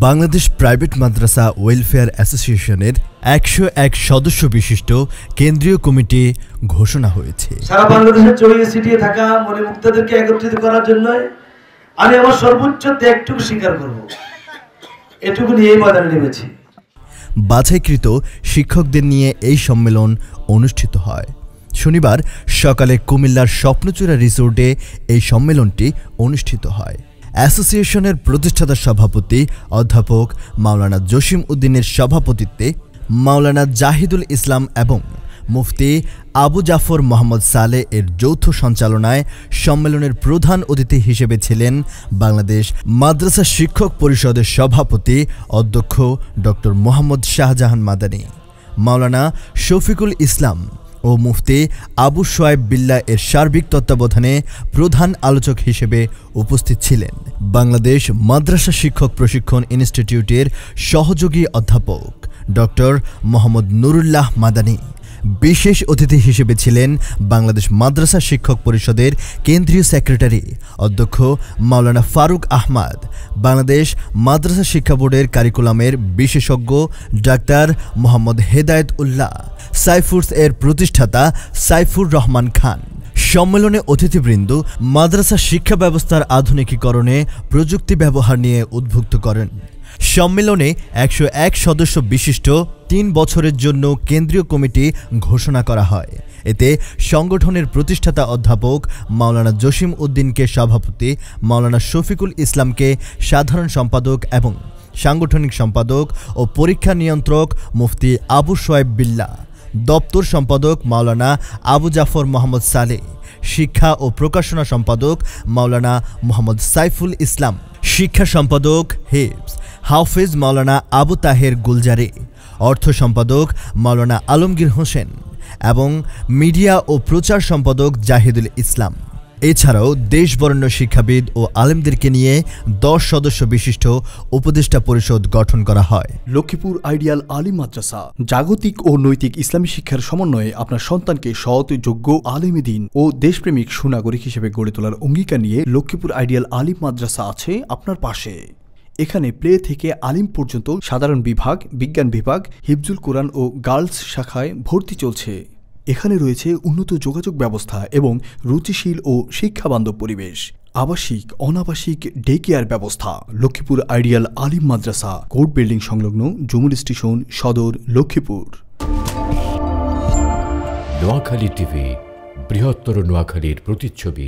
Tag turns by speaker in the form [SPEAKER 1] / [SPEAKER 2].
[SPEAKER 1] Bangladesh private মাদ্রাসা welfare অ্যাসোসিয়েশনের ১০১ সদস্য বিশিষ্ট কেন্দ্রীয় কমিটি ঘোষণা হয়েছে।
[SPEAKER 2] সারা বাংলাদেশে ছড়িয়ে ছিটিয়ে থাকা মনিমুক্তাদেরকে একত্রিত করার জন্য আমি আমার সর্বোচ্চ ত্যাগটুকু স্বীকার করব, এটুকু নিয়েই ময়দানে নেমেছি।
[SPEAKER 1] বাছাইকৃত শিক্ষকদের নিয়ে এই সম্মেলন অনুষ্ঠিত হয়। শনিবার সকালে কুমিল্লার স্বপ্নচূড়া রিসোর্টে এই সম্মেলনটি অনুষ্ঠিত হয়। অ্যাসোসিয়েশনের প্রতিষ্ঠাতা সভাপতি অধ্যাপক মাওলানা জসিম উদ্দিনের সভাপতিত্বে মাওলানা জাহিদুল ইসলাম এবং মুফতি আবু জাফর মোহাম্মদ সালে এর যৌথ সঞ্চালনায় সম্মেলনের প্রধান অতিথি হিসেবে ছিলেন বাংলাদেশ মাদ্রাসা শিক্ষক পরিষদের সভাপতি অধ্যক্ষ ডক্টর মোহাম্মদ শাহজাহান মাদানী, মাওলানা শফিকুল ইসলাম ও মুফতি আবু সোয়াইব বিল্লাহ এর সার্বিক তত্ত্বাবধানে প্রধান আলোচক হিসেবে উপস্থিত ছিলেন বাংলাদেশ মাদ্রাসা শিক্ষক প্রশিক্ষণ ইনস্টিটিউটের সহযোগী অধ্যাপক ডক্টর মোহাম্মদ নুরুল্লাহ মাদানী। বিশেষ অতিথি হিসেবে ছিলেন বাংলাদেশ মাদ্রাসা শিক্ষক পরিষদের কেন্দ্রীয় সেক্রেটারি অধ্যক্ষ মাওলানা ফারুক আহমদ, বাংলাদেশ মাদ্রাসা শিক্ষা বোর্ডের কারিকুলামের বিশেষজ্ঞ ডাক্তার মোহাম্মদ হেদায়েত উল্লাহ, সাইফুরস এর প্রতিষ্ঠাতা সাইফুর রহমান খান। সম্মেলনে অতিথিবৃন্দ মাদ্রাসা শিক্ষা ব্যবস্থার আধুনিকীকরণে প্রযুক্তি ব্যবহার নিয়ে উদ্বুদ্ধ করেন। সম্মেলনে ১০১ সদস্য বিশিষ্ট ৩ বছরের জন্য কেন্দ্রীয় কমিটি ঘোষণা করা হয়। এতে সংগঠনের প্রতিষ্ঠাতা অধ্যাপক মাওলানা জসিম উদ্দিনকে সভাপতি, মাওলানা শফিকুল ইসলামকে সাধারণ সম্পাদক এবং সাংগঠনিক সম্পাদক ও পরীক্ষা নিয়ন্ত্রক মুফতি আবু সোয়াইব বিল্লাহ, দপ্তর সম্পাদক মাওলানা আবু জাফর মোহাম্মদ সালে, শিক্ষা ও প্রকাশনা সম্পাদক মাওলানা মোহাম্মদ সাইফুল ইসলাম, শিক্ষা সম্পাদক হিফজ হাফেজ মাওলানা আবু তাহের গুলজারি, অর্থ সম্পাদক মাওলানা আলমগীর হোসেন এবং মিডিয়া ও প্রচার সম্পাদক জাহিদুল ইসলাম। এছাড়াও দেশবরেণ্য শিক্ষাবিদ ও আলেমদেরকে নিয়ে ১০ সদস্য বিশিষ্ট উপদেষ্টা পরিষদ গঠন করা হয়।
[SPEAKER 3] লক্ষ্মীপুর আইডিয়াল আলিম মাদ্রাসা জাগতিক ও নৈতিক ইসলামী শিক্ষার সমন্বয়ে আপনার সন্তানকে সৎ, যোগ্য, আলেমে দ্বীন ও দেশপ্রেমিক সুনাগরিক হিসেবে গড়ে তোলার অঙ্গীকার নিয়ে লক্ষ্মীপুর আইডিয়াল আলিম মাদ্রাসা আছে আপনার পাশে। এখানে প্লে থেকে আলিম পর্যন্ত সাধারণ বিভাগ, বিজ্ঞান বিভাগ, হিফজুল কোরআন ও গার্লস শাখায় ভর্তি চলছে। এখানে রয়েছে উন্নত যোগাযোগ ব্যবস্থা এবং রুচিশীল ও শিক্ষাবান্ধব পরিবেশ, আবাসিক অনাবাসিক ডে কেয়ার ব্যবস্থা। লক্ষ্মীপুর আইডিয়াল আলিম মাদ্রাসা, কোর্ট বিল্ডিং সংলগ্ন, জমুল স্টেশন, সদর, লক্ষ্মীপুর।
[SPEAKER 4] নোয়াখালী টিভি, বৃহত্তর নোয়াখালীর প্রতিচ্ছবি।